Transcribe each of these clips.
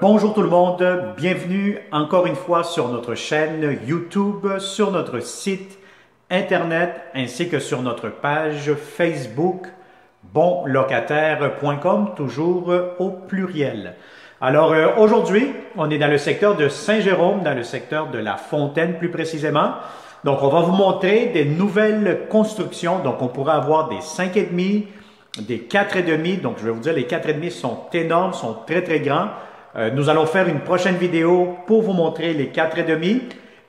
Bonjour tout le monde, bienvenue encore une fois sur notre chaîne YouTube, sur notre site internet ainsi que sur notre page Facebook bonlocataire.com, toujours au pluriel. Alors aujourd'hui, on est dans le secteur de Saint-Jérôme, dans le secteur de La Fontaine plus précisément. Donc on va vous montrer des nouvelles constructions, donc on pourra avoir des 5,5, des 4,5, donc je vais vous dire les 4,5 sont énormes, sont très grands. Nous allons faire une prochaine vidéo pour vous montrer les 4,5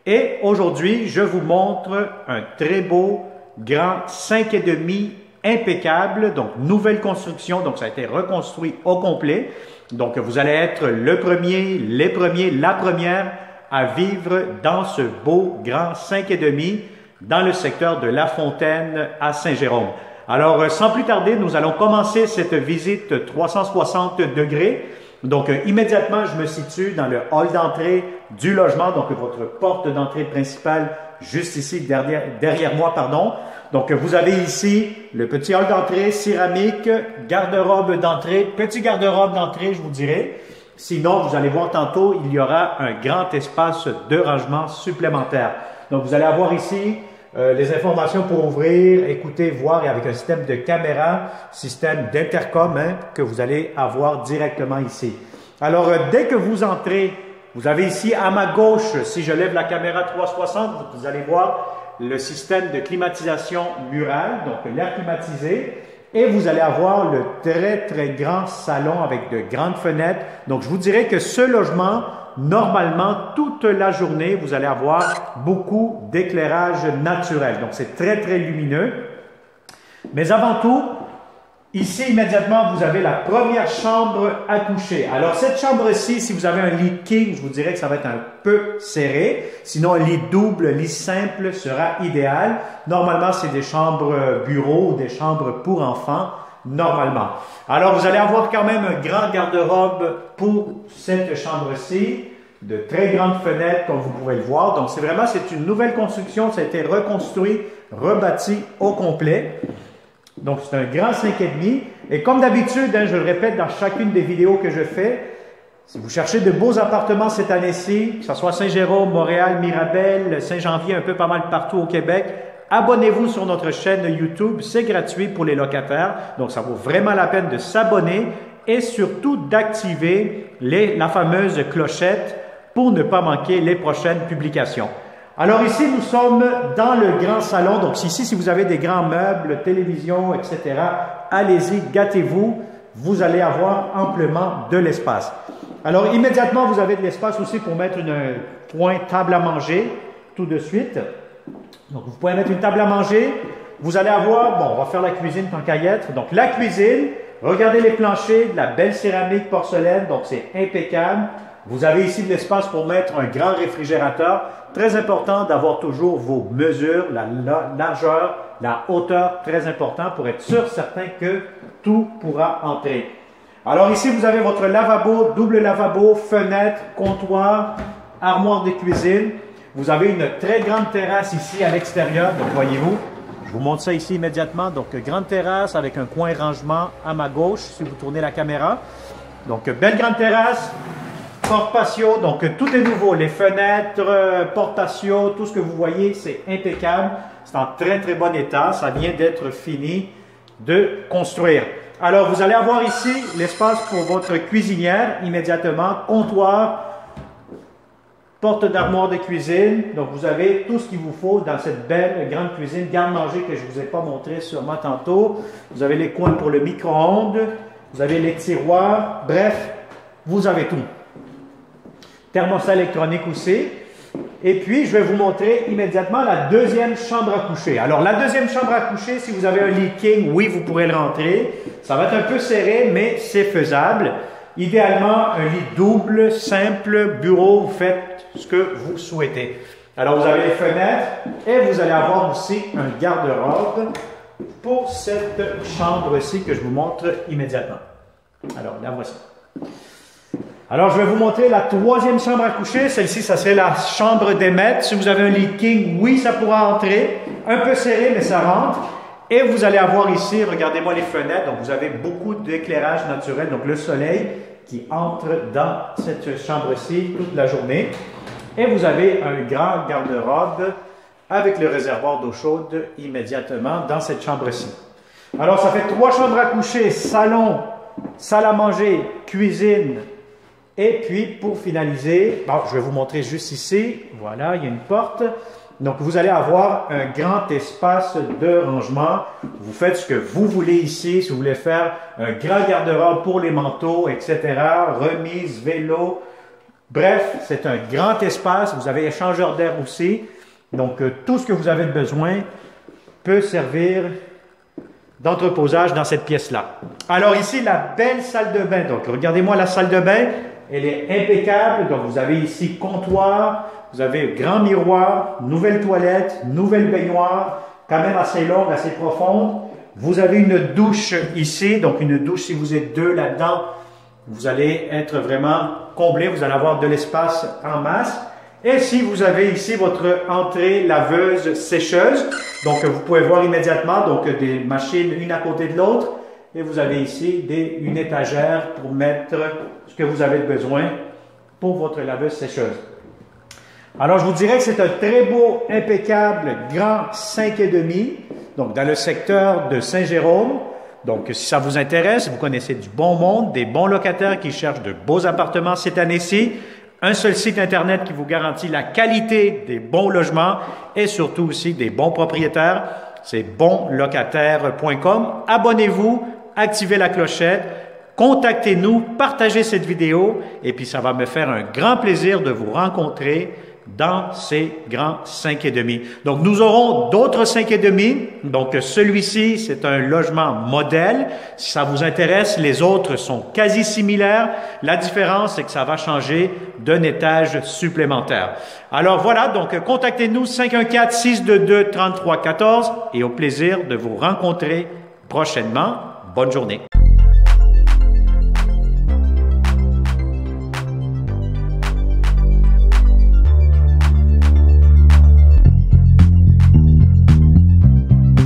et aujourd'hui, je vous montre un très beau grand 5,5 impeccable, donc nouvelle construction, donc ça a été reconstruit au complet. Donc vous allez être le premier, les premiers, la première à vivre dans ce beau grand 5,5 dans le secteur de La Fontaine à Saint-Jérôme. Alors sans plus tarder, nous allons commencer cette visite 360 degrés. Donc, immédiatement, je me situe dans le hall d'entrée du logement, donc votre porte d'entrée principale juste ici, derrière moi, pardon. Donc, vous avez ici le petit hall d'entrée, céramique, garde-robe d'entrée, petit garde-robe d'entrée, je vous dirais. Sinon, vous allez voir tantôt, il y aura un grand espace de rangement supplémentaire. Donc, vous allez avoir ici les informations pour ouvrir, écouter, voir et avec un système de caméra, système d'intercom que vous allez avoir directement ici. Alors, dès que vous entrez, vous avez ici à ma gauche, si je lève la caméra 360, vous allez voir le système de climatisation murale, donc l'air climatisé. Et vous allez avoir le très grand salon avec de grandes fenêtres. Donc, je vous dirais que ce logement, normalement, toute la journée, vous allez avoir beaucoup d'éclairage naturel. Donc, c'est très lumineux. Mais avant tout, ici, immédiatement, vous avez la première chambre à coucher. Alors, cette chambre-ci, si vous avez un lit king, je vous dirais que ça va être un peu serré. Sinon, un lit double, lit simple sera idéal. Normalement, c'est des chambres bureaux ou des chambres pour enfants, normalement. Alors, vous allez avoir quand même un grand garde-robe pour cette chambre-ci, de très grandes fenêtres, comme vous pouvez le voir. Donc, c'est une nouvelle construction. Ça a été reconstruit, rebâti au complet. Donc, c'est un grand 5,5. Et comme d'habitude, je le répète dans chacune des vidéos que je fais, si vous cherchez de beaux appartements cette année-ci, que ce soit Saint-Jérôme, Montréal, Mirabel, Saint-Janvier, un peu pas mal partout au Québec, abonnez-vous sur notre chaîne YouTube. C'est gratuit pour les locataires. Donc, ça vaut vraiment la peine de s'abonner et surtout d'activer la fameuse clochette pour ne pas manquer les prochaines publications. Alors ici, nous sommes dans le grand salon. Donc ici, si vous avez des grands meubles, télévision, etc., allez-y, gâtez-vous. Vous allez avoir amplement de l'espace. Alors immédiatement, vous avez de l'espace aussi pour mettre un point table à manger tout de suite. Donc vous pouvez mettre une table à manger. Vous allez avoir, bon, on va faire la cuisine tant qu'à y être. Donc la cuisine, regardez les planchers, de la belle céramique porcelaine, donc c'est impeccable. Vous avez ici de l'espace pour mettre un grand réfrigérateur. Très important d'avoir toujours vos mesures, la largeur, la hauteur, très important pour être certain que tout pourra entrer. Alors ici, vous avez votre lavabo, double lavabo, fenêtre, comptoir, armoire de cuisine. Vous avez une très grande terrasse ici à l'extérieur, donc voyez-vous. Je vous montre ça ici immédiatement. Donc, grande terrasse avec un coin rangement à ma gauche, si vous tournez la caméra. Donc, belle grande terrasse. Porte patio, donc tout est nouveau, les fenêtres, porte patio, tout ce que vous voyez, c'est impeccable. C'est en très bon état, ça vient d'être fini de construire. Alors, vous allez avoir ici l'espace pour votre cuisinière, immédiatement, comptoir, porte d'armoire de cuisine. Donc, vous avez tout ce qu'il vous faut dans cette belle grande cuisine, garde-manger que je ne vous ai pas montré sûrement tantôt. Vous avez les coins pour le micro-ondes, vous avez les tiroirs, bref, vous avez tout. Thermostat électronique aussi. Et puis, je vais vous montrer immédiatement la deuxième chambre à coucher. Alors, la deuxième chambre à coucher, si vous avez un lit king, oui, vous pourrez le rentrer. Ça va être un peu serré, mais c'est faisable. Idéalement, un lit double, simple, bureau, vous faites ce que vous souhaitez. Alors, vous avez les fenêtres et vous allez avoir aussi un garde-robe pour cette chambre-ci que je vous montre immédiatement. Alors, la voici. Alors, je vais vous montrer la troisième chambre à coucher. Celle-ci, ça serait la chambre des maîtres. Si vous avez un lit king, oui, ça pourra entrer. Un peu serré, mais ça rentre. Et vous allez avoir ici, regardez-moi les fenêtres. Donc, vous avez beaucoup d'éclairage naturel. Donc, le soleil qui entre dans cette chambre-ci toute la journée. Et vous avez un grand garde-robe avec le réservoir d'eau chaude immédiatement dans cette chambre-ci. Alors, ça fait 3 chambres à coucher, salon, salle à manger, cuisine. Et puis, pour finaliser, bon, je vais vous montrer juste ici. Voilà, il y a une porte. Donc, vous allez avoir un grand espace de rangement. Vous faites ce que vous voulez ici. Si vous voulez faire un grand garde-robe pour les manteaux, etc., remise, vélo. Bref, c'est un grand espace. Vous avez échangeur d'air aussi. Donc, tout ce que vous avez besoin peut servir d'entreposage dans cette pièce-là. Alors ici, la belle salle de bain. Donc, regardez-moi la salle de bain. Elle est impeccable. Donc, vous avez ici comptoir, vous avez grand miroir, nouvelle toilette, nouvelle baignoire, quand même assez longue, assez profonde. Vous avez une douche ici. Donc, une douche, si vous êtes 2 là-dedans, vous allez être vraiment comblé. Vous allez avoir de l'espace en masse. Et si vous avez ici votre entrée laveuse sécheuse, donc vous pouvez voir immédiatement donc des machines une à côté de l'autre. Et vous avez ici une étagère pour mettre ce que vous avez besoin pour votre laveuse sécheuse. Alors, je vous dirais que c'est un très beau, impeccable, grand 5,5, donc dans le secteur de Saint-Jérôme. Donc, si ça vous intéresse, vous connaissez du bon monde, des bons locataires qui cherchent de beaux appartements cette année-ci, un seul site Internet qui vous garantit la qualité des bons logements et surtout aussi des bons propriétaires, c'est bonlocataire.com. Abonnez-vous, activez la clochette, contactez-nous, partagez cette vidéo et puis ça va me faire un grand plaisir de vous rencontrer dans ces grands 5,5. Donc, nous aurons d'autres 5,5. Donc, celui-ci, c'est un logement modèle. Si ça vous intéresse, les autres sont quasi similaires. La différence, c'est que ça va changer d'un étage supplémentaire. Alors, voilà. Donc, contactez-nous 514-622-3314 et au plaisir de vous rencontrer prochainement. Bonne journée.